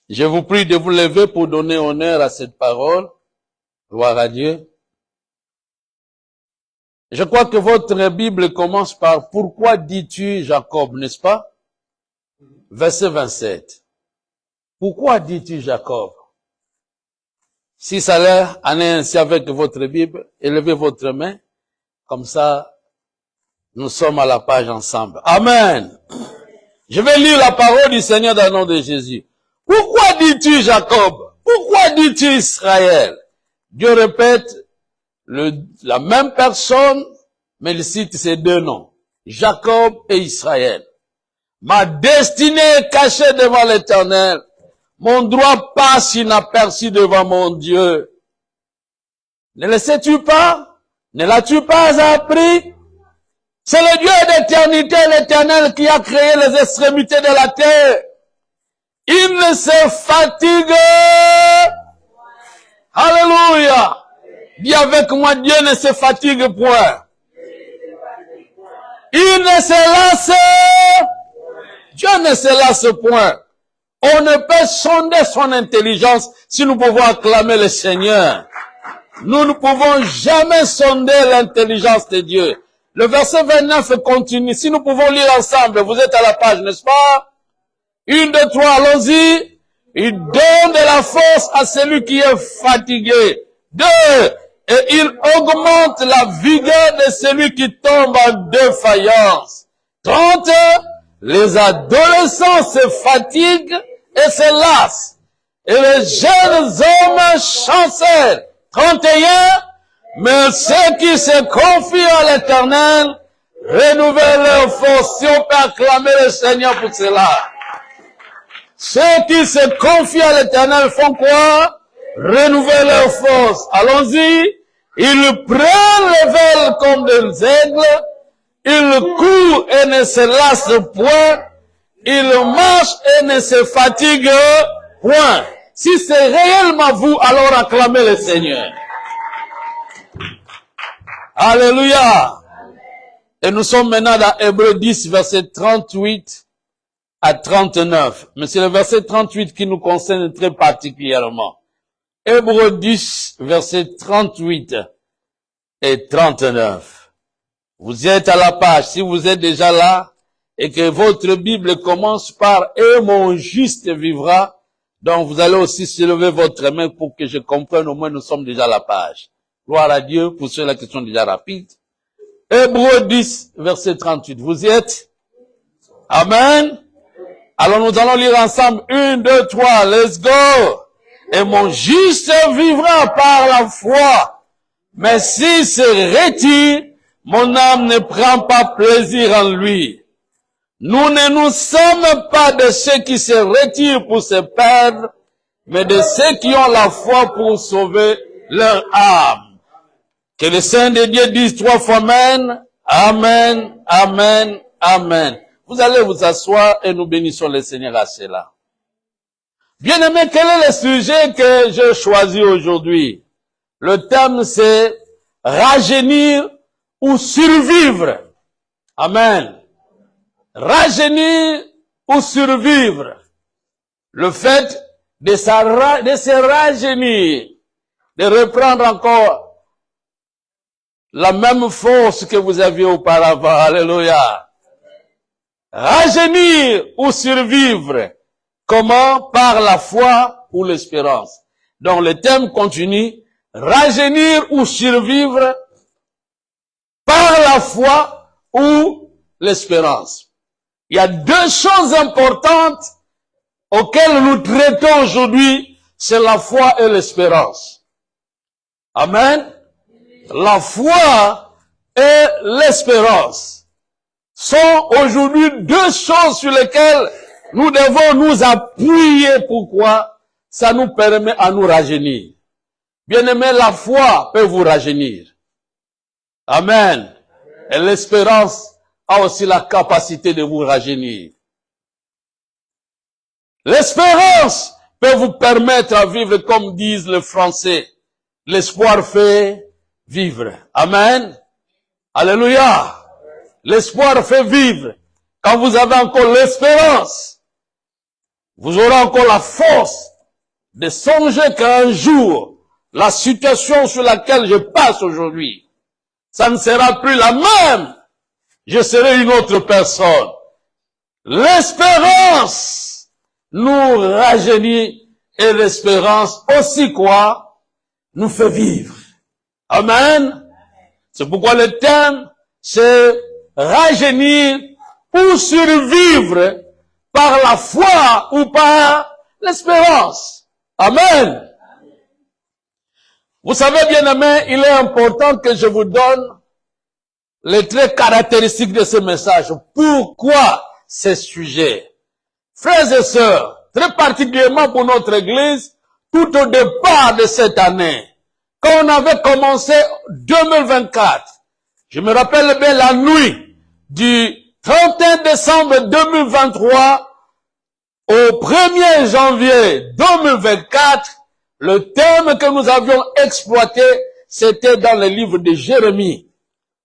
Je vous prie de vous lever pour donner honneur à cette parole. Gloire à Dieu. Je crois que votre Bible commence par « Pourquoi dis-tu Jacob » n'est-ce pas? Verset 27. Pourquoi dis-tu Jacob? Si ça l'air, allez ainsi avec votre Bible, élevez votre main. Comme ça, nous sommes à la page ensemble. Amen. Je vais lire la parole du Seigneur dans le nom de Jésus. Pourquoi dis-tu Jacob? Pourquoi dis-tu Israël? Dieu répète la même personne, mais il cite ces deux noms. Jacob et Israël. Ma destinée est cachée devant l'Éternel. Mon droit passe inaperçu devant mon Dieu. Ne le sais-tu pas? Ne l'as-tu pas appris? C'est le Dieu d'éternité, l'Éternel, qui a créé les extrémités de la terre. Il ne se fatigue. Alléluia. Dis avec moi, Dieu ne se fatigue point. Il ne se lasse. Dieu ne se lasse point. On ne peut sonder son intelligence si nous pouvons acclamer le Seigneur. Nous ne pouvons jamais sonder l'intelligence de Dieu. Le verset 29 continue. Si nous pouvons lire ensemble, vous êtes à la page, n'est-ce pas? 1, 2, 3, allons-y. Il donne de la force à celui qui est fatigué. 2, et il augmente la vigueur de celui qui tombe en défaillance. 30, les adolescents se fatiguent et se lassent. Et les jeunes hommes chancellent. 31, mais ceux qui se confient à l'Éternel renouvellent leur force. Si on peut acclamer le Seigneur pour cela. Ceux qui se confient à l'Éternel font quoi? Renouvellent leur force. Allons-y. Ils prennent le vol comme des aigles. Ils courent et ne se lassent point. Ils marchent et ne se fatiguent point. Si c'est réellement vous, alors acclamez le Seigneur. Alléluia. Et nous sommes maintenant dans Hébreux 10, verset 38 à 39. Mais c'est le verset 38 qui nous concerne très particulièrement. Hébreux 10, verset 38 et 39. Vous êtes à la page. Si vous êtes déjà là et que votre Bible commence par « Et mon juste vivra », donc vous allez aussi soulever votre main pour que je comprenne, au moins nous sommes déjà à la page. Gloire à Dieu pour ceux-là qui sont déjà rapides. Hébreux 10, verset 38. Vous y êtes? Amen. Alors nous allons lire ensemble. 1, 2, 3, let's go. Et mon juste vivra par la foi. Mais s'il se retire, mon âme ne prend pas plaisir en lui. Nous ne nous sommes pas de ceux qui se retirent pour se perdre, mais de ceux qui ont la foi pour sauver leur âme. Que le Saint de Dieu dise 3 fois Amen, Amen, Amen, Amen. Vous allez vous asseoir et nous bénissons le Seigneur à cela. Bien-aimés, quel est le sujet que j'ai choisi aujourd'hui? Le thème c'est rajeunir ou survivre. Amen. Rajeunir ou survivre. Le fait de se rajeunir, de reprendre encore la même force que vous aviez auparavant. Alléluia. Rajeunir ou survivre. Comment? Par la foi ou l'espérance. Donc le thème continue. Rajeunir ou survivre par la foi ou l'espérance. Il y a 2 choses importantes auxquelles nous traitons aujourd'hui, c'est la foi et l'espérance. Amen. La foi et l'espérance sont aujourd'hui 2 choses sur lesquelles nous devons nous appuyer. Pourquoi? Ça nous permet à nous rajeunir. Bien-aimés, la foi peut vous rajeunir. Amen. Et l'espérance a aussi la capacité de vous rajeunir. L'espérance peut vous permettre à vivre comme disent les Français. L'espoir fait vivre. Amen. Alléluia. L'espoir fait vivre. Quand vous avez encore l'espérance, vous aurez encore la force de songer qu'un jour, la situation sur laquelle je passe aujourd'hui, ça ne sera plus la même. Je serai une autre personne. L'espérance nous rajeunit et l'espérance aussi quoi? Nous fait vivre. Amen. C'est pourquoi le thème, c'est rajeunir ou survivre par la foi ou par l'espérance. Amen. Vous savez, bien aimé, il est important que je vous donne les traits caractéristiques de ce message. Pourquoi ces sujets? Frères et sœurs, très particulièrement pour notre Église, tout au départ de cette année, quand on avait commencé 2024, je me rappelle bien la nuit du 31 décembre 2023 au 1er janvier 2024, le thème que nous avions exploité, c'était dans le livre de Jérémie.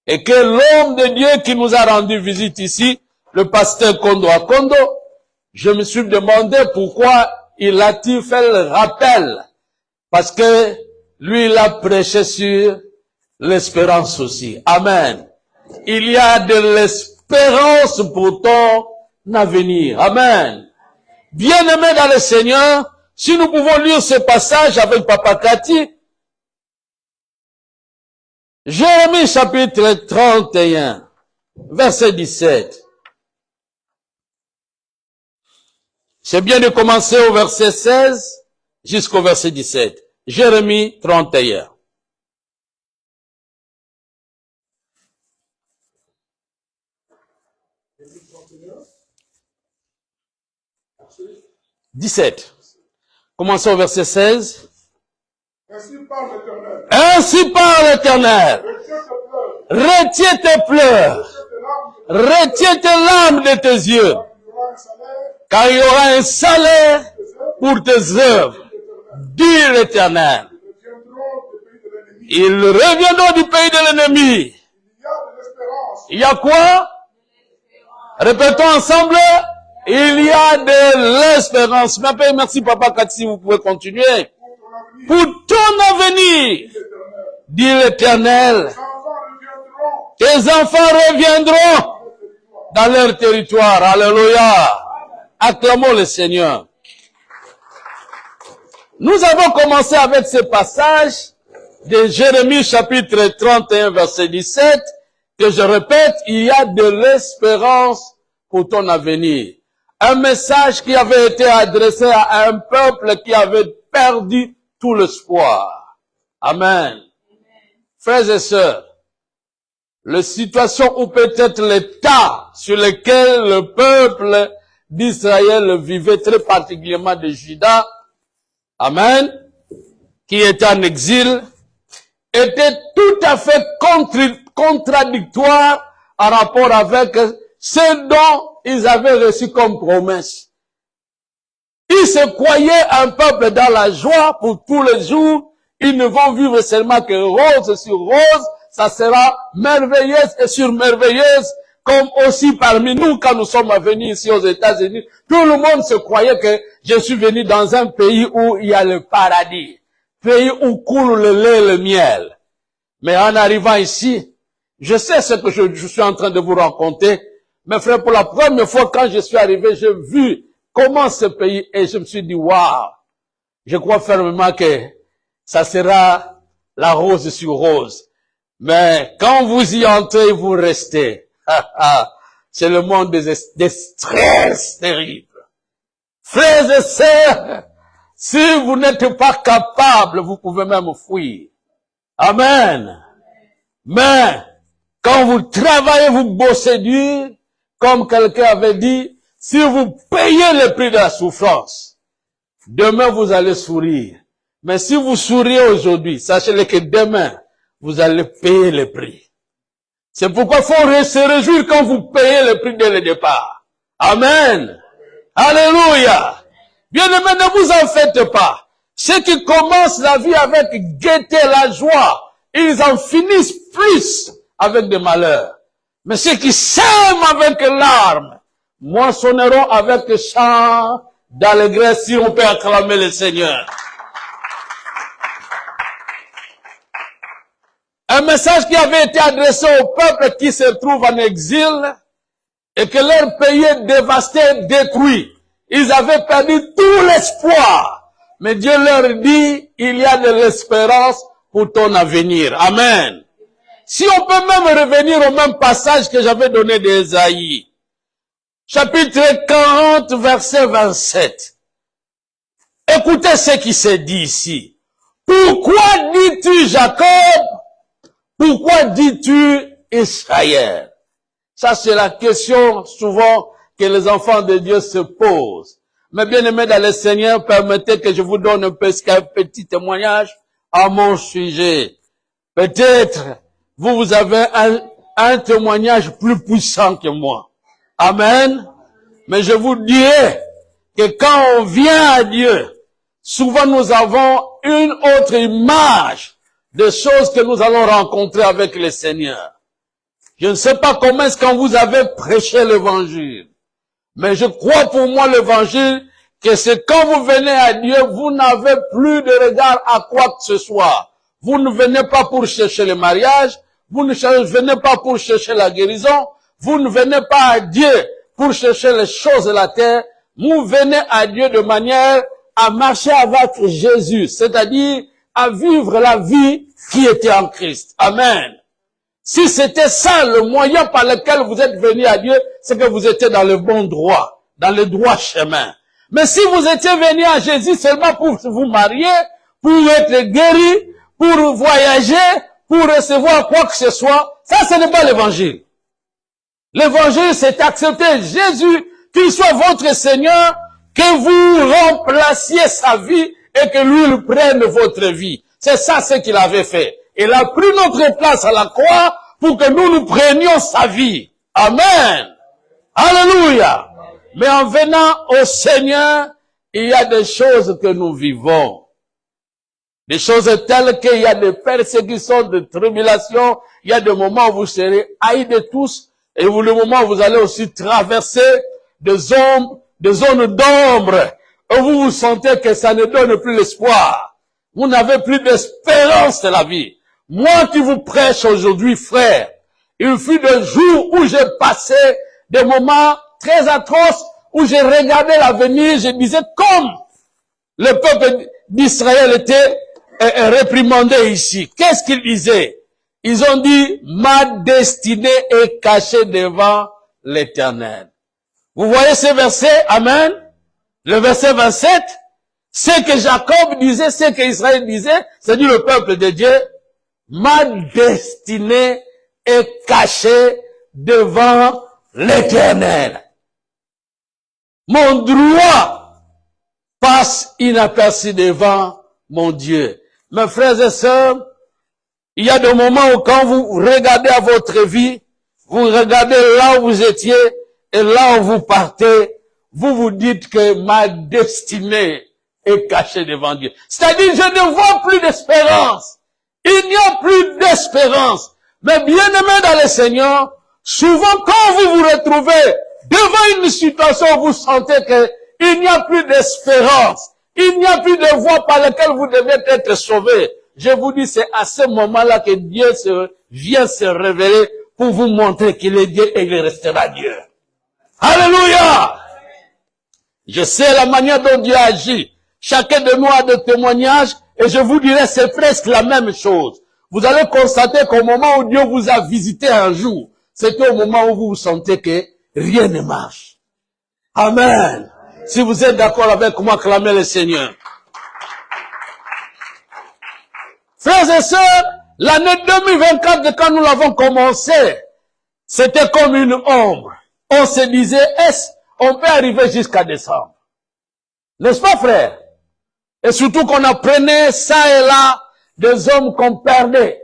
Et que l'homme de Dieu qui nous a rendu visite ici, le pasteur Kondo Akondo, je me suis demandé pourquoi il a-t-il fait le rappel. Parce que lui, il a prêché sur l'espérance aussi. Amen. Il y a de l'espérance pour ton avenir. Amen. Bien-aimés dans le Seigneur, si nous pouvons lire ce passage avec Papa Cathy, Jérémie chapitre 31, verset 17. C'est bien de commencer au verset 16 jusqu'au verset 17. Jérémie 31. « 17. Commençons au verset 16. Ainsi parle l'Éternel. Retiens tes pleurs. Retiens tes larmes de tes yeux. Car il y aura un salaire pour tes œuvres. Dit l'Éternel. Ils reviendront du pays de l'ennemi. Il y a quoi? Répétons ensemble. Il y a de l'espérance. Merci Papa Cathy, vous pouvez continuer. Pour ton avenir, dit l'Éternel, tes enfants reviendront dans leur territoire. Alléluia. Acclamons le Seigneur. Nous avons commencé avec ce passage de Jérémie chapitre 31 verset 17, que je répète, il y a de l'espérance pour ton avenir. Un message qui avait été adressé à un peuple qui avait perdu tout l'espoir. Amen. Frères et sœurs, la situation ou peut-être l'état sur lequel le peuple d'Israël vivait, très particulièrement de Juda, amen, qui était en exil, était tout à fait contradictoire en rapport avec ce dont ils avaient reçu comme promesse. Ils se croyaient un peuple dans la joie pour tous les jours. Ils ne vont vivre seulement que rose sur rose. Ça sera merveilleuse et sur merveilleuse. Comme aussi parmi nous, quand nous sommes venus ici aux États-Unis, tout le monde se croyait que je suis venu dans un pays où il y a le paradis. Pays où coule le lait et le miel. Mais en arrivant ici, je sais ce que je suis en train de vous raconter. Mes frères, pour la première fois, quand je suis arrivé, j'ai vu comment ce pays est. Je me suis dit, waouh, je crois fermement que ça sera la rose sur rose. Mais quand vous y entrez, vous restez. C'est le monde des stress terribles. Frères et sœurs, si vous n'êtes pas capables, vous pouvez même fuir. Amen. Mais quand vous travaillez, vous bossez dur, comme quelqu'un avait dit, si vous payez le prix de la souffrance, demain vous allez sourire. Mais si vous souriez aujourd'hui, sachez-le que demain, vous allez payer le prix. C'est pourquoi il faut se réjouir quand vous payez le prix dès le départ. Amen. Alléluia. Bien-aimés, ne vous en faites pas. Ceux qui commencent la vie avec gaieté, la joie, ils en finissent plus avec des malheurs. Mais ceux qui sèment avec larmes, moissonneront avec chant d'allégresse si on peut acclamer le Seigneur. Un message qui avait été adressé au peuple qui se trouve en exil et que leur pays est dévasté, détruit. Ils avaient perdu tout l'espoir. Mais Dieu leur dit, il y a de l'espérance pour ton avenir. Amen. Si on peut même revenir au même passage que j'avais donné d'Ésaïe. Chapitre 40, verset 27. Écoutez ce qui s'est dit ici. Pourquoi dis-tu Jacob? Pourquoi dis-tu Israël? Ça, c'est la question souvent que les enfants de Dieu se posent. Mais bien aimés dans le Seigneur, permettez que je vous donne un petit témoignage à mon sujet. Peut-être, vous avez un témoignage plus puissant que moi. Amen. Mais je vous dirai que quand on vient à Dieu, souvent nous avons une autre image des choses que nous allons rencontrer avec le Seigneur. Je ne sais pas comment est-ce qu'on vous avez prêché l'évangile. Mais je crois pour moi l'évangile que c'est quand vous venez à Dieu, vous n'avez plus de regard à quoi que ce soit. Vous ne venez pas pour chercher le mariage, vous ne venez pas pour chercher la guérison, vous ne venez pas à Dieu pour chercher les choses de la terre, vous venez à Dieu de manière à marcher avec Jésus, c'est-à-dire à vivre la vie qui était en Christ. Amen. Si c'était ça le moyen par lequel vous êtes venu à Dieu, c'est que vous étiez dans le bon droit, dans le droit chemin. Mais si vous étiez venu à Jésus seulement pour vous marier, pour être guéri, pour voyager, pour recevoir quoi que ce soit, ça ce n'est pas l'évangile. L'évangile c'est accepter Jésus, qu'il soit votre Seigneur, que vous remplaciez sa vie et que lui il prenne votre vie. C'est ça ce qu'il avait fait. Il a pris notre place à la croix pour que nous prenions sa vie. Amen. Alléluia. Mais en venant au Seigneur, il y a des choses que nous vivons. Des choses telles qu'il y a des persécutions, des tribulations, il y a des moments où vous serez haïs de tous, et le moment où vous allez aussi traverser des zones d'ombre, et vous vous sentez que ça ne donne plus l'espoir. Vous n'avez plus d'espérance de la vie. Moi qui vous prêche aujourd'hui, frère, il fut des jours où j'ai passé des moments très atroces, où j'ai regardé l'avenir, je disais comme le peuple d'Israël était réprimandé ici. Qu'est-ce qu'ils disaient? Ils ont dit, ma destinée est cachée devant l'Éternel. Vous voyez ce verset? Amen. Le verset 27, ce que Jacob disait, ce que Israël disait, c'est dit le peuple de Dieu, ma destinée est cachée devant l'Éternel. Mon droit passe inaperçu devant mon Dieu. Mes frères et sœurs, il y a des moments où quand vous regardez à votre vie, vous regardez là où vous étiez et là où vous partez, vous vous dites que ma destinée est cachée devant Dieu. C'est-à-dire, je ne vois plus d'espérance. Il n'y a plus d'espérance. Mais bien aimé dans le Seigneur, souvent quand vous vous retrouvez devant une situation où vous sentez qu'il n'y a plus d'espérance, il n'y a plus de voie par laquelle vous devez être sauvé, je vous dis, c'est à ce moment-là que Dieu vient se révéler pour vous montrer qu'il est Dieu et il restera Dieu. Alléluia! Je sais la manière dont Dieu agit. Chacun de nous a des témoignages et je vous dirai, c'est presque la même chose. Vous allez constater qu'au moment où Dieu vous a visité un jour, c'était au moment où vous vous sentez que rien ne marche. Amen. Si vous êtes d'accord avec moi, acclamez le Seigneur. Frères et sœurs, l'année 2024, quand nous l'avons commencé, c'était comme une ombre. On se disait, est-ce on peut arriver jusqu'à décembre? N'est-ce pas, frère? Et surtout qu'on apprenait ça et là des hommes qu'on perdait,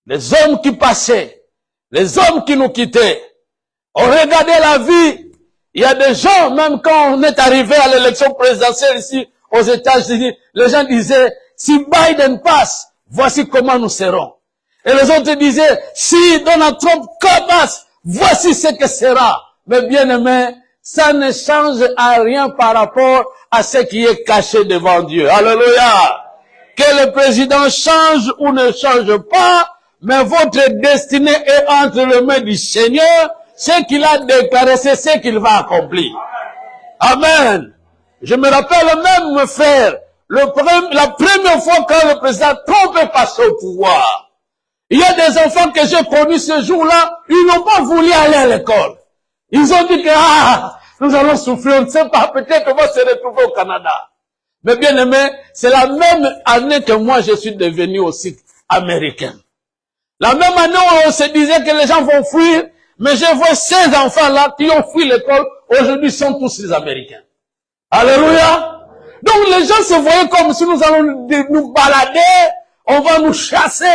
les hommes qui passaient, les hommes qui nous quittaient. On regardait la vie. Il y a des gens, même quand on est arrivé à l'élection présidentielle ici aux États-Unis, les gens disaient, si Biden passe, voici comment nous serons. Et les autres disaient, si Donald Trump passe, voici ce que sera. Mais bien aimé, ça ne change à rien par rapport à ce qui est caché devant Dieu. Alléluia. Que le président change ou ne change pas, mais votre destinée est entre les mains du Seigneur. Ce qu'il a déclaré, c'est ce qu'il va accomplir. Amen. Je me rappelle même, mes frères, la première fois quand le président Trump est passé au pouvoir, il y a des enfants que j'ai connus ce jour-là, ils n'ont pas voulu aller à l'école. Ils ont dit que, nous allons souffrir, on ne sait pas, peut-être on va se retrouver au Canada. Mais bien aimé, c'est la même année que moi je suis devenu aussi américain. La même année où on se disait que les gens vont fuir, mais je vois ces enfants-là qui ont fui l'école, aujourd'hui sont tous des Américains. Alléluia. Donc les gens se voyaient comme si nous allons nous balader, on va nous chasser.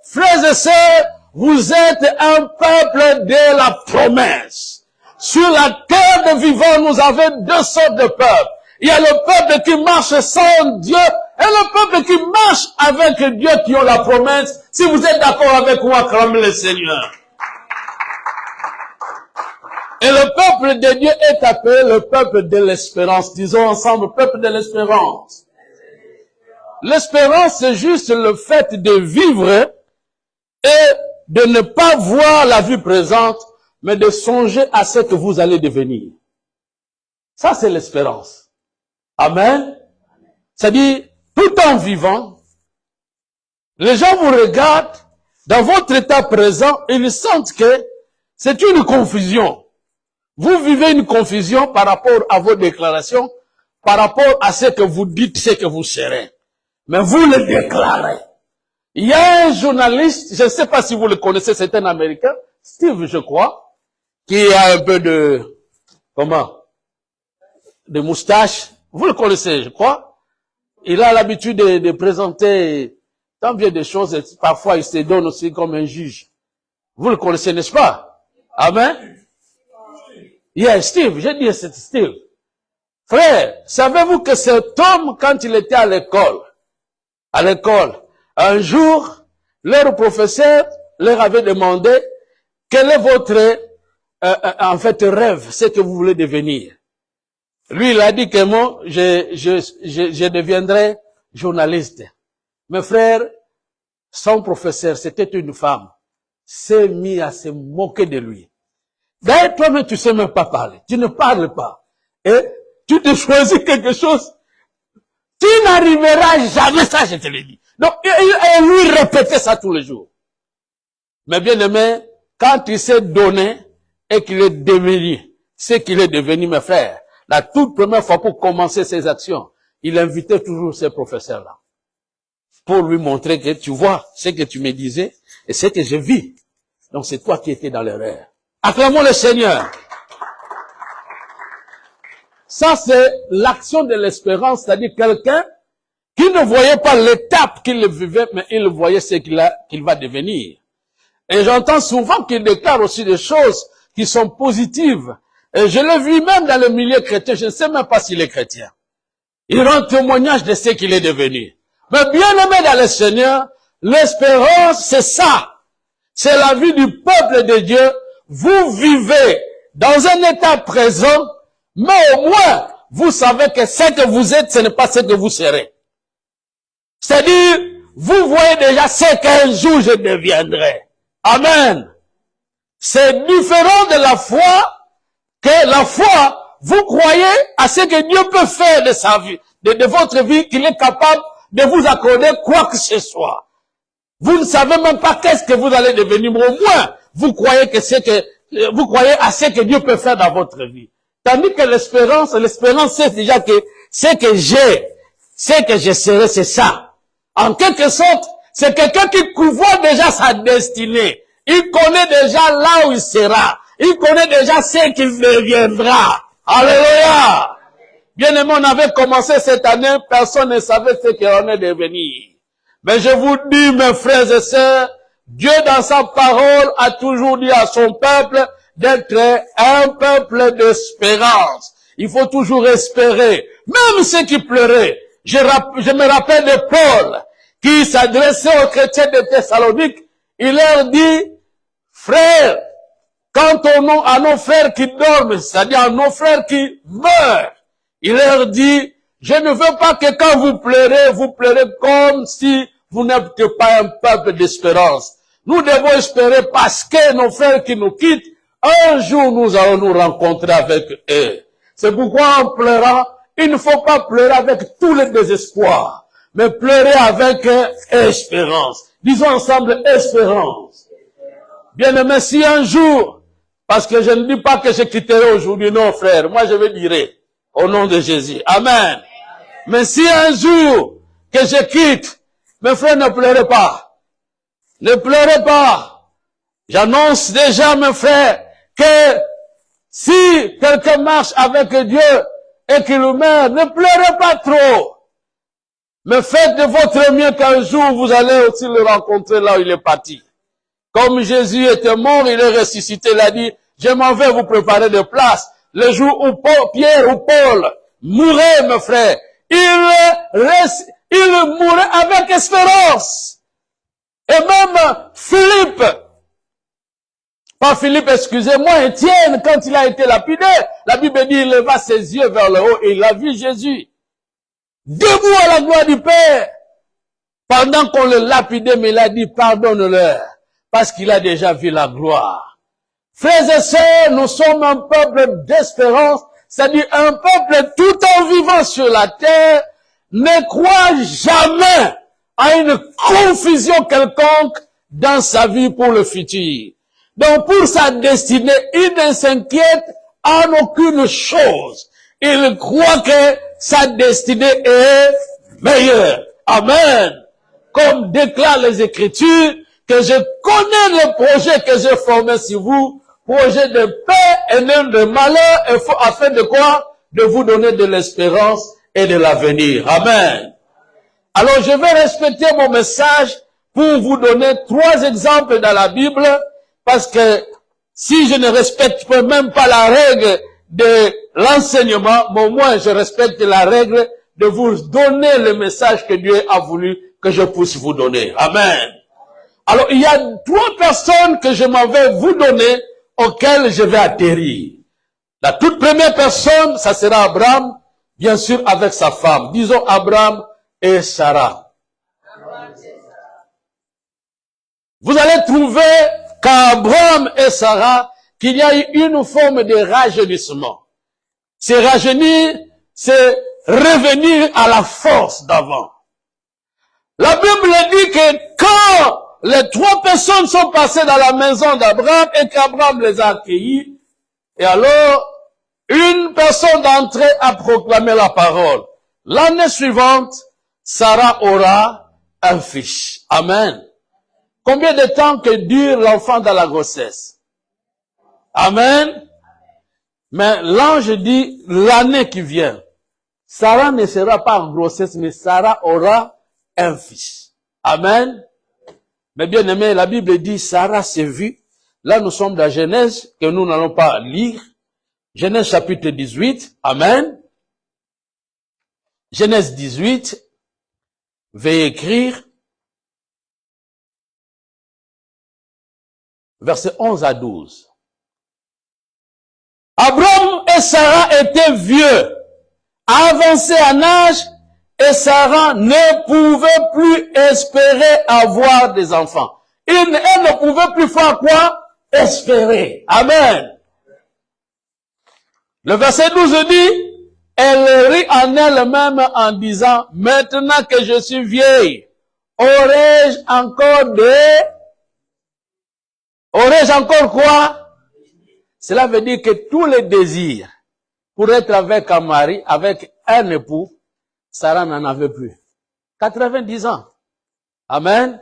Frères et sœurs, vous êtes un peuple de la promesse. Sur la terre de vivants, nous avons deux sortes de peuples. Il y a le peuple qui marche sans Dieu et le peuple qui marche avec Dieu qui ont la promesse. Si vous êtes d'accord avec moi, acclamez le Seigneur. Et le peuple de Dieu est appelé le peuple de l'espérance. Disons ensemble, peuple de l'espérance. L'espérance, c'est juste le fait de vivre et de ne pas voir la vie présente, mais de songer à ce que vous allez devenir. Ça, c'est l'espérance. Amen. C'est-à-dire, tout en vivant, les gens vous regardent dans votre état présent et ils sentent que c'est une confusion. Vous vivez une confusion par rapport à vos déclarations, par rapport à ce que vous dites, ce que vous serez. Mais vous le déclarez. Il y a un journaliste, je ne sais pas si vous le connaissez, c'est un Américain, Steve, je crois, qui a un peu de, de moustache. Vous le connaissez, je crois. Il a l'habitude de présenter tant bien des choses, et parfois il se donne aussi comme un juge. Vous le connaissez, n'est-ce pas? Amen. Yeah, Steve, j'ai dit c'est Steve. Frère, savez-vous que cet homme, quand il était à l'école, un jour, leur professeur leur avait demandé quel est votre, en fait, rêve, ce que vous voulez devenir. Lui, il a dit que moi, je deviendrai journaliste. Mes frères, son professeur, c'était une femme, s'est mis à se moquer de lui. D'ailleurs, toi-même, tu sais même pas parler. Tu ne parles pas. Et tu te choisis quelque chose. Tu n'arriveras jamais, ça je te l'ai dit. Donc, et lui répétait ça tous les jours. Mais bien aimé, quand il s'est donné et qu'il est devenu ce qu'il est devenu, mes frères, la toute première fois pour commencer ses actions, il invitait toujours ces professeurs-là. Pour lui montrer que tu vois ce que tu me disais et ce que je vis. Donc c'est toi qui étais dans l'erreur. Acclamons le Seigneur. Ça, c'est l'action de l'espérance, c'est-à-dire quelqu'un qui ne voyait pas l'étape qu'il vivait, mais il voyait ce qu'il va devenir. Et j'entends souvent qu'il déclare aussi des choses qui sont positives. Et je l'ai vu même dans le milieu chrétien, je ne sais même pas s'il est chrétien. Il rend témoignage de ce qu'il est devenu. Mais bien aimé dans le Seigneur, l'espérance, c'est ça. C'est la vie du peuple de Dieu. Vous vivez dans un état présent, mais au moins, vous savez que ce que vous êtes, ce n'est pas ce que vous serez. C'est-à-dire, vous voyez déjà ce qu'un jour je deviendrai. Amen. C'est différent de la foi, que la foi, vous croyez à ce que Dieu peut faire de sa vie, de votre vie, qu'il est capable de vous accorder quoi que ce soit. Vous ne savez même pas qu'est-ce que vous allez devenir, mais au moins, vous croyez vous croyez à ce que Dieu peut faire dans votre vie. Tandis que l'espérance, c'est déjà que ce que j'ai, ce que je serai, c'est ça. En quelque sorte, c'est quelqu'un qui voit déjà sa destinée. Il connaît déjà là où il sera. Il connaît déjà ce qu'il deviendra. Alléluia! Bien aimé, on avait commencé cette année, personne ne savait ce qu'on est devenu. Mais je vous dis, mes frères et sœurs, Dieu dans sa parole a toujours dit à son peuple d'être un peuple d'espérance. Il faut toujours espérer. Même ceux qui pleuraient. Je me rappelle de Paul qui s'adressait aux chrétiens de Thessalonique. Il leur dit, frères, quant à nos frères qui dorment, c'est-à-dire à nos frères qui meurent, il leur dit, je ne veux pas que quand vous pleurez comme si vous n'êtes pas un peuple d'espérance. Nous devons espérer parce que nos frères qui nous quittent, un jour nous allons nous rencontrer avec eux. C'est pourquoi en pleurant, il ne faut pas pleurer avec tous les désespoirs, mais pleurer avec espérance. Disons ensemble espérance. Bien-aimé, si un jour, parce que je ne dis pas que je quitterai aujourd'hui, non frère, moi je vais dire au nom de Jésus. Amen. Mais si un jour que je quitte, mes frères, ne pleurez pas. Ne pleurez pas. J'annonce déjà, mes frères, que si quelqu'un marche avec Dieu et qu'il meurt, ne pleurez pas trop. Mais faites de votre mieux qu'un jour vous allez aussi le rencontrer là où il est parti. Comme Jésus était mort, il est ressuscité, il a dit, je m'en vais vous préparer des places. Le jour où Pierre ou Paul mourrait, mes frères, il mourait avec espérance. Et même Philippe, pas Philippe, excusez-moi, Étienne, quand il a été lapidé, la Bible dit, il leva ses yeux vers le haut et il a vu Jésus. Debout à la gloire du Père. Pendant qu'on le lapidait, mais il a dit, pardonne-leur, parce qu'il a déjà vu la gloire. Frères et sœurs, nous sommes un peuple d'espérance, c'est-à-dire un peuple tout en vivant sur la terre, ne croit jamais à une confusion quelconque dans sa vie pour le futur. Donc pour sa destinée, il ne s'inquiète en aucune chose. Il croit que sa destinée est meilleure. Amen. Comme déclarent les Écritures, que je connais le projet que j'ai formé sur vous, projet de paix et non de malheur, afin de quoi? De vous donner de l'espérance et de l'avenir. Amen. Alors je vais respecter mon message pour vous donner 3 exemples dans la Bible, parce que si je ne respecte même pas la règle de l'enseignement, mais au moins je respecte la règle de vous donner le message que Dieu a voulu que je puisse vous donner. Amen. Alors il y a 3 personnes que je m'en vais vous donner, auxquelles je vais atterrir. La toute première personne, ça sera Abraham, bien sûr avec sa femme. Disons Abraham et Sarah. Vous allez trouver qu'Abraham et Sarah, qu'il y a eu une forme de rajeunissement. C'est rajeunir, c'est revenir à la force d'avant. La Bible dit que quand les 3 personnes sont passées dans la maison d'Abraham et qu'Abraham les a accueillis, et alors, une personne d'entrée a proclamé la parole. L'année suivante, Sarah aura un fils. Amen. Combien de temps que dure l'enfant dans la grossesse? Amen. Mais l'ange dit l'année qui vient. Sarah ne sera pas en grossesse, mais Sarah aura un fils. Amen. Mais bien aimé, la Bible dit Sarah s'est vue. Là, nous sommes dans Genèse, que nous n'allons pas lire. Genèse chapitre 18. Amen. Genèse 18. Veuillez écrire. Versets 11 à 12. Abraham et Sarah étaient vieux, avancés en âge, et Sarah ne pouvait plus espérer avoir des enfants. Elle ne pouvait plus faire quoi? Espérer. Amen. Le verset 12 dit, elle rit en elle-même en disant, maintenant que je suis vieille, aurais-je encore quoi? Cela veut dire que tous les désirs pour être avec un mari, avec un époux, Sarah n'en avait plus. 90 ans. Amen.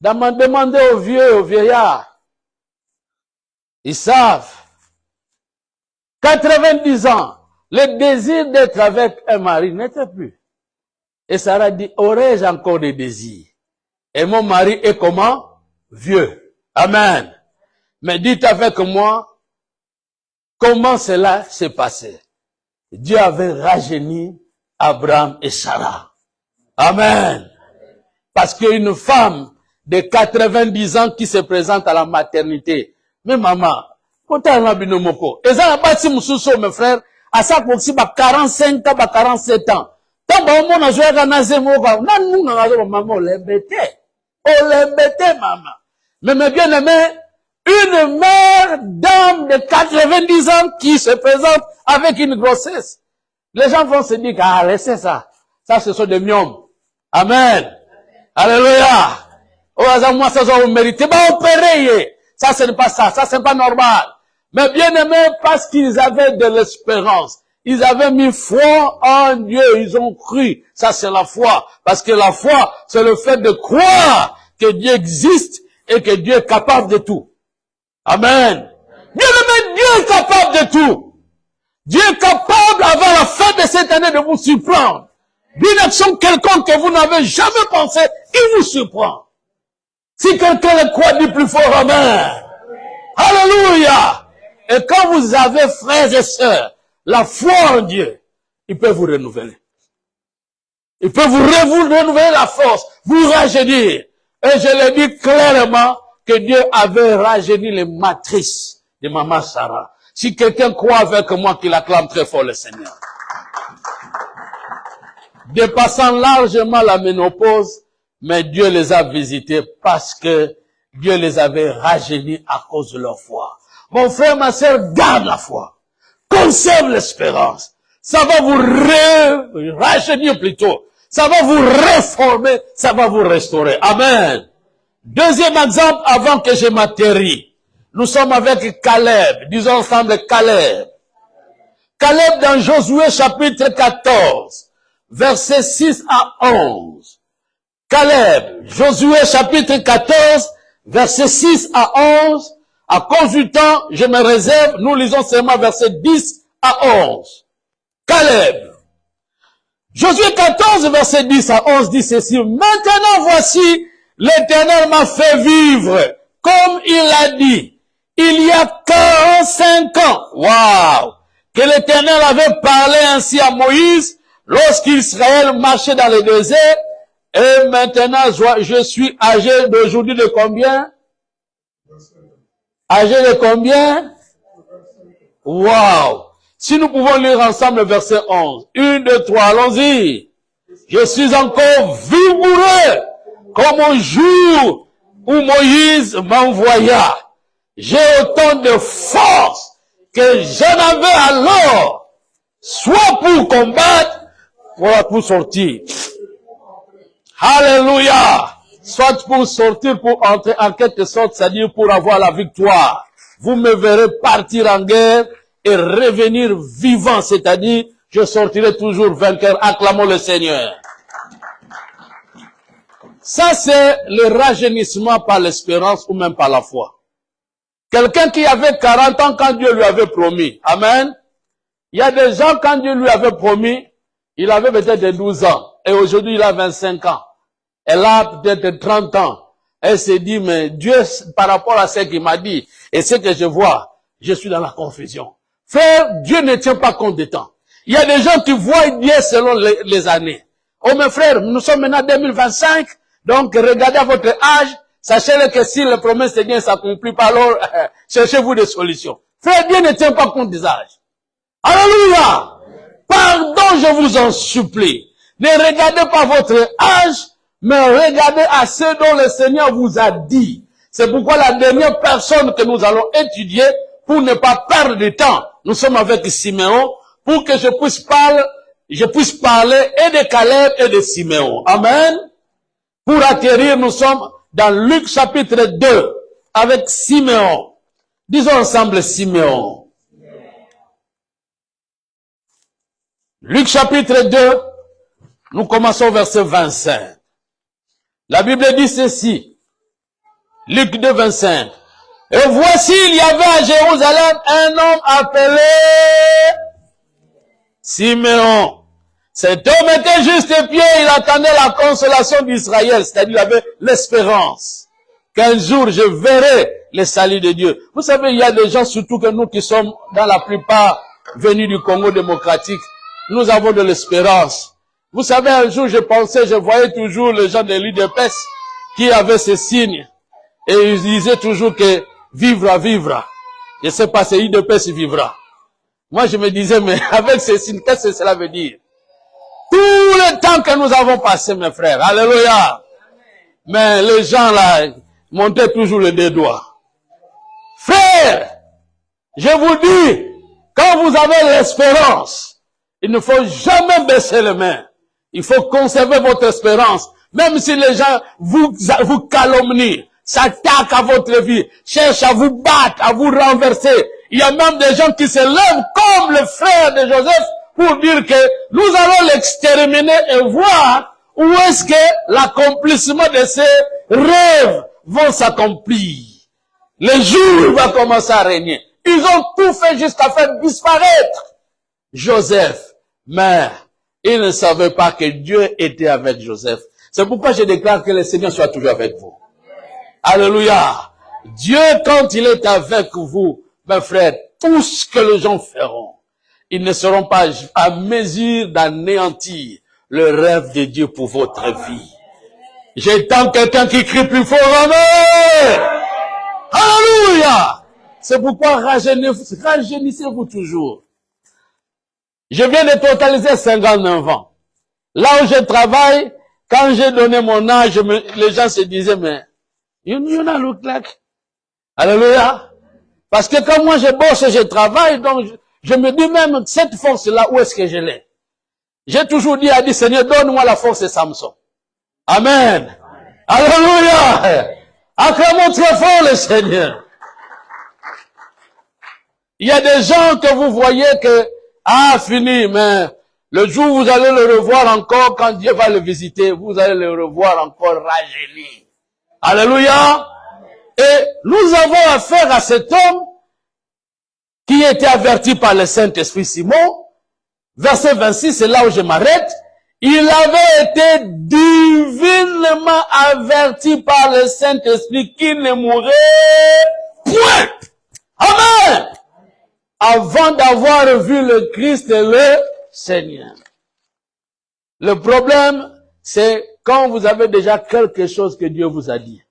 Demandez aux vieux, aux vieillards. Ils savent. 90 ans. Le désir d'être avec un mari n'était plus. Et Sarah dit, aurais-je encore des désirs? Et mon mari est comment? Vieux. Amen. Mais dites avec moi, comment cela s'est passé? Dieu avait rajeuni Abraham et Sarah. Amen. Parce qu'une femme de 90 ans qui se présente à la maternité Mais maman, quand on a bino moko, et ça n'a pas si moussousso, mes frères, à ça pour si 45 ans, 47 ans. Tant que on a joué à Nazemoko, nous maman, on l'embêtait. On l'embêtait, maman. Mais mes bien-aimés, une mère d'homme de 90 ans qui se présente avec une grossesse. Les gens vont se dire, ah, laissez ça. Ça, ce sont des miomes. Amen. Alléluia. Oh, moi, ça, vous méritez. Bah, opérer. Ça, ce n'est pas ça. Ça, c'est pas normal. Mais bien aimé, parce qu'ils avaient de l'espérance. Ils avaient mis foi en Dieu. Ils ont cru. Ça, c'est la foi. Parce que la foi, c'est le fait de croire que Dieu existe et que Dieu est capable de tout. Amen. Bien aimé, Dieu est capable de tout. Dieu est capable, avant la fin de cette année, de vous surprendre. D'une action quelconque que vous n'avez jamais pensé, il vous surprend. Si quelqu'un le croit, dit plus fort, amen. Alléluia. Et quand vous avez, frères et sœurs, la foi en Dieu, il peut vous renouveler. Il peut vous renouveler la force, vous rajeunir. Et je l'ai dit clairement que Dieu avait rajeuni les matrices de maman Sarah. Si quelqu'un croit avec moi qu'il acclame très fort le Seigneur. Dépassant largement la ménopause, mais Dieu les a visités parce que Dieu les avait rajeunis à cause de leur foi. Mon frère, ma sœur, garde la foi. Conserve l'espérance. Ça va vous rajeunir plutôt. Ça va vous réformer. Ça va vous restaurer. Amen. Deuxième exemple, avant que je m'atterris. Nous sommes avec Caleb. Disons ensemble Caleb. Caleb dans Josué chapitre 14. Versets 6 à 11. Caleb, Josué chapitre 14, versets 6 à 11. À cause du temps, je me réserve, nous lisons seulement versets 10 à 11. Caleb. Josué 14, verset 10 à 11 dit ceci. Maintenant voici, l'Éternel m'a fait vivre, comme il a dit. Il y a 45 ans. Waouh! Que l'Éternel avait parlé ainsi à Moïse, lorsqu'Israël marchait dans le désert, et maintenant, je suis âgé d'aujourd'hui de combien? Âgé de combien? Wow! Si nous pouvons lire ensemble le verset 11. 1, 2, 3, allons-y. Je suis encore vigoureux comme au jour où Moïse m'envoya. J'ai autant de force que j'en avais alors, soit pour combattre, soit pour sortir. Alléluia. Soit pour sortir, pour entrer en quelque sorte, c'est-à-dire pour avoir la victoire. Vous me verrez partir en guerre et revenir vivant, c'est-à-dire je sortirai toujours vainqueur. Acclamons le Seigneur. Ça, c'est le rajeunissement par l'espérance ou même par la foi. Quelqu'un qui avait 40 ans quand Dieu lui avait promis. Amen. Il y a des gens, quand Dieu lui avait promis, il avait peut-être 12 ans. Et aujourd'hui, il a 25 ans. Elle a peut-être 30 ans. Elle s'est dit, mais Dieu, par rapport à ce qu'il m'a dit, et ce que je vois, je suis dans la confusion. Frère, Dieu ne tient pas compte des temps. Il y a des gens qui voient Dieu selon les années. Oh mes frères, nous sommes maintenant en 2025, donc regardez à votre âge, sachez que si les promesses de Dieu ne s'accomplissent pas, alors cherchez-vous des solutions. Frère, Dieu ne tient pas compte des âges. Alléluia! Pardon, je vous en supplie. Ne regardez pas votre âge, mais regardez à ce dont le Seigneur vous a dit. C'est pourquoi la dernière personne que nous allons étudier, pour ne pas perdre de temps, nous sommes avec Siméon, pour que je puisse parler et de Caleb et de Siméon. Amen. Pour atterrir, nous sommes dans Luc chapitre 2, avec Siméon. Disons ensemble Siméon. Luc chapitre 2, nous commençons au verset 25. La Bible dit ceci. Luc 2, 25. Et voici, il y avait à Jérusalem un homme appelé Siméon. Cet homme était juste pied, il attendait la consolation d'Israël, c'est-à-dire il avait l'espérance qu'un jour je verrai le salut de Dieu. Vous savez, il y a des gens, surtout que nous qui sommes dans la plupart venus du Congo démocratique, nous avons de l'espérance. Vous savez, un jour, je voyais toujours les gens de l'UDPS qui avaient ces signes. Et ils disaient toujours que Vivra, vivra. Je sais pas, c'est UDPS vivra. Moi, je me disais, mais avec ces signes, qu'est-ce que cela veut dire? Tout le temps que nous avons passé, mes frères. Alléluia. Mais les gens là, montaient toujours le deux doigts. Frères, je vous dis, quand vous avez l'espérance, il ne faut jamais baisser les mains. Il faut conserver votre espérance. Même si les gens vous calomnient, s'attaquent à votre vie, cherchent à vous battre, à vous renverser. Il y a même des gens qui se lèvent comme le frère de Joseph pour dire que nous allons l'exterminer et voir où est-ce que l'accomplissement de ces rêves vont s'accomplir. Le jour va commencer à régner. Ils ont tout fait jusqu'à faire disparaître Joseph. Mais ils ne savaient pas que Dieu était avec Joseph. C'est pourquoi je déclare que le Seigneur soit toujours avec vous. Alléluia. Dieu, quand il est avec vous, mes frères, tout ce que les gens feront, ils ne seront pas à mesure d'anéantir le rêve de Dieu pour votre vie. J'entends quelqu'un qui crie plus fort, Amen. Alléluia. C'est pourquoi rajeunissez-vous toujours. Je viens de totaliser 59 ans. Là où je travaille, quand j'ai donné mon âge, les gens se disaient, mais, you not look like. Alléluia. Parce que quand moi je bosse et je travaille, donc je me dis même, cette force-là, où est-ce que je l'ai? J'ai toujours dit à Dieu, Seigneur, donne-moi la force de Samson. Amen. Alléluia. Acclamons très fort le Seigneur. Il y a des gens que vous voyez que, fini, mais le jour où vous allez le revoir encore, quand Dieu va le visiter, vous allez le revoir encore rajeuni. Alléluia. Et nous avons affaire à cet homme qui était averti par le Saint-Esprit Simon. Verset 26, c'est là où je m'arrête. Il avait été divinement averti par le Saint-Esprit qu'il ne mourrait point. Amen. Avant d'avoir vu le Christ et le Seigneur. Le problème, c'est quand vous avez déjà quelque chose que Dieu vous a dit.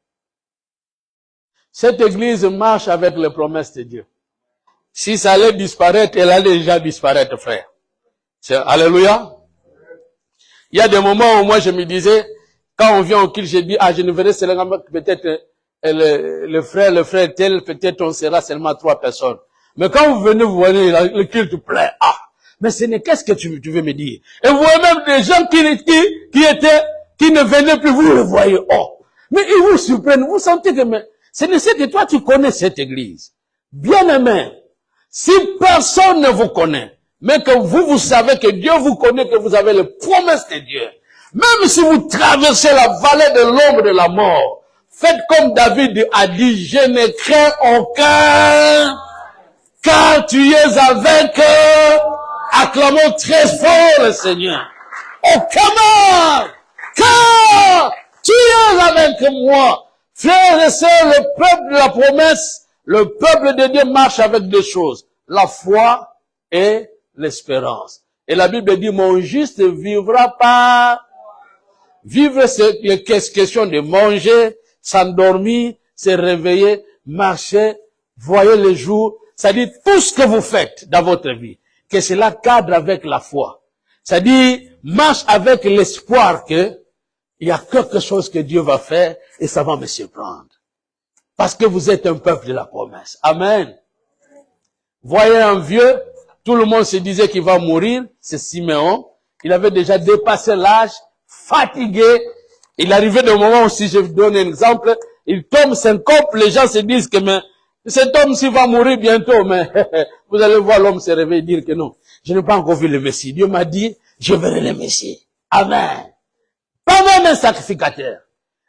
Cette église marche avec les promesses de Dieu. Si ça allait disparaître, elle allait déjà disparaître, frère. Alléluia. Il y a des moments où moi je me disais, quand on vient au culte, je dis, je ne verrai seulement peut-être le frère tel, peut-être on sera seulement 3 personnes. Mais quand vous venez, vous voyez le culte plein. Mais qu'est-ce que tu veux me dire? Et vous voyez même des gens qui ne venaient plus, vous le voyez. Mais ils vous surprennent, vous sentez que, mais, ce n'est que toi tu connais cette église. Bien-aimé, si personne ne vous connaît, mais que vous savez que Dieu vous connaît, que vous avez les promesses de Dieu, même si vous traversez la vallée de l'ombre de la mort, faites comme David a dit, je ne crains aucun, car tu es avec eux. Acclamons très fort le Seigneur. Aucun mal, car tu es avec moi. Frères et sœurs, le peuple de la promesse, le peuple de Dieu marche avec deux choses. La foi et l'espérance. Et la Bible dit, mon juste vivra par... Vivre, c'est question de manger, s'endormir, se réveiller, marcher, voyer le jour. C'est-à-dire tout ce que vous faites dans votre vie, que cela cadre avec la foi. C'est-à-dire, marche avec l'espoir que il y a quelque chose que Dieu va faire et ça va me surprendre. Parce que vous êtes un peuple de la promesse. Amen. Voyez un vieux, tout le monde se disait qu'il va mourir, c'est Siméon. Il avait déjà dépassé l'âge, fatigué. Il arrivait d'un moment où, si je vous donne un exemple, il tombe syncope, les gens se disent que mais, cet homme-ci va mourir bientôt, mais vous allez voir l'homme se réveiller et dire que non, je n'ai pas encore vu le Messie. Dieu m'a dit, je verrai le Messie. Amen. Pas même un sacrificateur.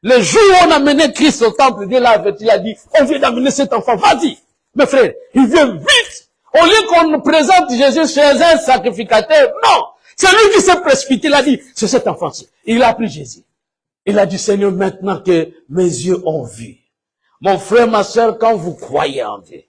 Le jour où on a mené Christ au temple, Dieu l'a averti, il a dit, on vient d'amener cet enfant, vas-y. Mes frères, il vient vite. Au lieu qu'on présente Jésus chez un sacrificateur, non. C'est lui qui s'est précipité, il a dit, c'est cet enfant-ci. Il a appelé Jésus. Il a dit, Seigneur, maintenant que mes yeux ont vu. Mon frère, ma sœur, quand vous croyez en Dieu,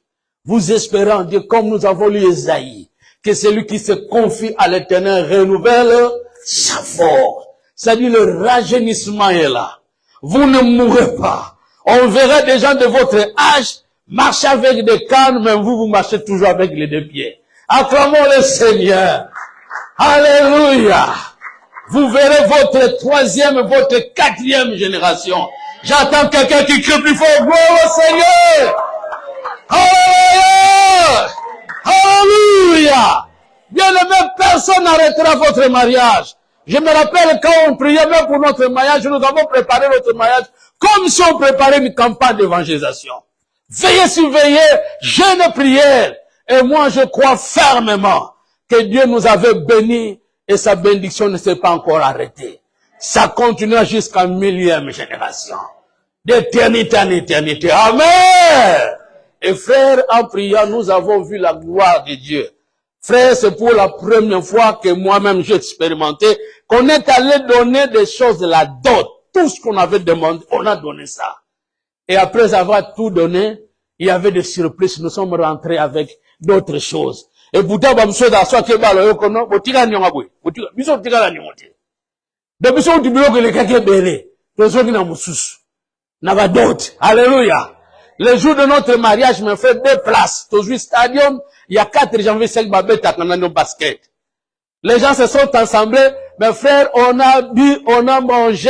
vous espérez en Dieu, comme nous avons lu Esaïe, que celui qui se confie à l'Éternel renouvelle sa force. C'est-à-dire le rajeunissement est là. Vous ne mourrez pas. On verra des gens de votre âge, marche avec des cannes, mais vous marchez toujours avec les deux pieds. Acclamons le Seigneur. Alléluia. Vous verrez votre troisième, votre quatrième génération. J'attends quelqu'un qui crie plus fort, gloire au Seigneur. Alléluia. Alléluia. Bien-aimé, personne n'arrêtera votre mariage. Je me rappelle quand on priait même pour notre mariage, nous avons préparé notre mariage comme si on préparait une campagne d'évangélisation. Veillez, surveillez, jeûne prière. Et moi, je crois fermement que Dieu nous avait bénis et sa bénédiction ne s'est pas encore arrêtée. Ça continuera jusqu'à 1000e génération. D'éternité en éternité. Amen. Et frères, en priant, nous avons vu la gloire de Dieu. Frère, c'est pour la première fois que moi-même j'ai expérimenté qu'on est allé donner des choses de la dot. Tout ce qu'on avait demandé, on a donné ça. Et après avoir tout donné, il y avait des surprises. Nous sommes rentrés avec d'autres choses. Et pourtant, monsieur d'asseoir que balo yokono, botika nyongabwe, botika, biso botika la nyongote. De biso du bureau que les kake belé, tozo ki na mususu, na ba dot. Alléluia. Le jour de notre mariage, me fait 2 places. Tozo stadium, il y a 4 janvier 5 babette à Kanano basket. Les gens se sont assemblés, mes frères, on a bu, on a mangé,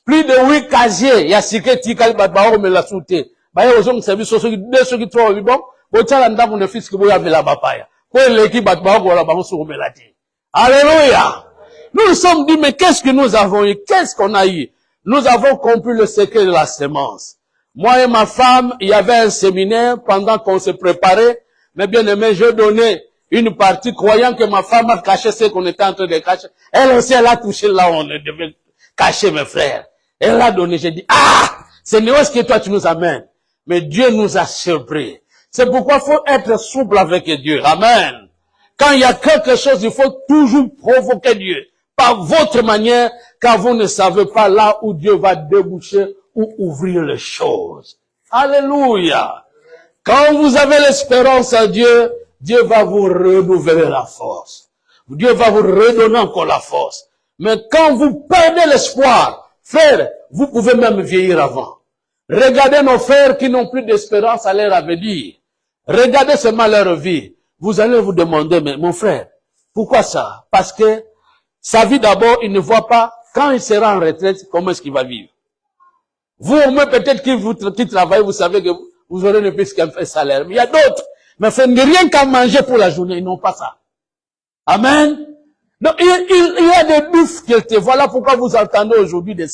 plus de 8 casiers. Il y a siké tikal babao me la souté. Baye ozong service so qui 2 so qui 3 bon. Alléluia. Nous nous sommes dit, mais qu'est-ce que nous avons eu? Qu'est-ce qu'on a eu? Nous avons compris le secret de la semence. Moi et ma femme, il y avait un séminaire pendant qu'on se préparait. Mais bien aimé, je donnais une partie croyant que ma femme a caché ce qu'on était en train de cacher. Elle aussi, elle a touché là où on devait cacher mes frères. Elle a donné, j'ai dit, Seigneur, est-ce que toi tu nous amènes? Mais Dieu nous a surpris. C'est pourquoi il faut être souple avec Dieu. Amen. Quand il y a quelque chose, il faut toujours provoquer Dieu. Par votre manière, car vous ne savez pas là où Dieu va déboucher ou ouvrir les choses. Alléluia. Quand vous avez l'espérance en Dieu, Dieu va vous renouveler la force. Dieu va vous redonner encore la force. Mais quand vous perdez l'espoir, frère, vous pouvez même vieillir avant. Regardez nos frères qui n'ont plus d'espérance à leur avenir. Regardez seulement leur vie. Vous allez vous demander, mais mon frère, pourquoi ça? Parce que sa vie d'abord, il ne voit pas, quand il sera en retraite, comment est-ce qu'il va vivre. Vous, au moins, peut-être qui travaillent, vous savez que vous aurez ne plus qu'un salaire. Mais il y a d'autres. Mais frère, rien qu'à manger pour la journée, ils n'ont pas ça. Amen. Donc, il y a des difficultés. Voilà pourquoi vous entendez aujourd'hui des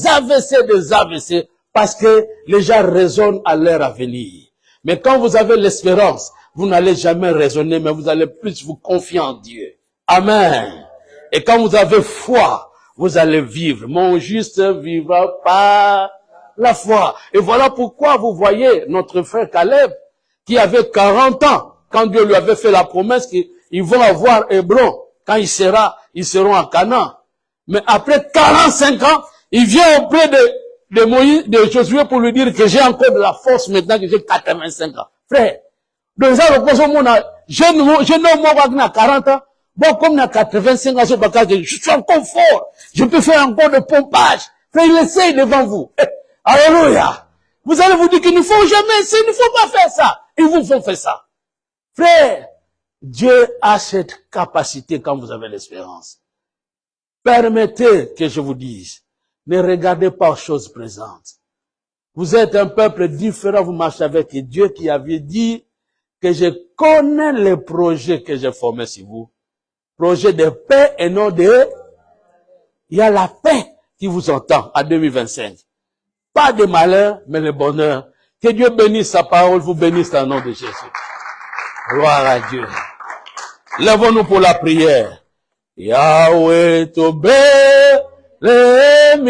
AVC, parce que les gens raisonnent à leur avenir. Mais quand vous avez l'espérance, vous n'allez jamais raisonner, mais vous allez plus vous confier en Dieu. Amen. Et quand vous avez foi, vous allez vivre. Mon juste vivra par la foi. Et voilà pourquoi vous voyez notre frère Caleb, qui avait 40 ans, quand Dieu lui avait fait la promesse qu'ils vont avoir Hébron. Quand ils seront à Canaan. Mais après 45 ans, il vient auprès de Moïse, de Josué pour lui dire que j'ai encore de la force maintenant que j'ai 85 ans. Frère, donc ça repose au monde, jeune homme à 40 ans, bon, comme à 85 ans, je suis encore fort, je peux faire encore de pompage. Frère, il essaye devant vous. Alléluia. Vous allez vous dire qu'il ne faut jamais, il ne faut pas faire ça. Ils vous font faire ça. Frère, Dieu a cette capacité quand vous avez l'espérance. Permettez que je vous dise, ne regardez pas aux choses présentes. Vous êtes un peuple différent, vous marchez avec Dieu qui avait dit que je connais les projets que j'ai formés sur vous. Projet de paix et non de... Il y a la paix qui vous entend en 2025. Pas de malheur, mais le bonheur. Que Dieu bénisse sa parole, vous bénisse dans le nom de Jésus. Gloire à Dieu. Lèvons-nous pour la prière. Yahweh tobe lemi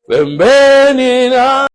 pembeni na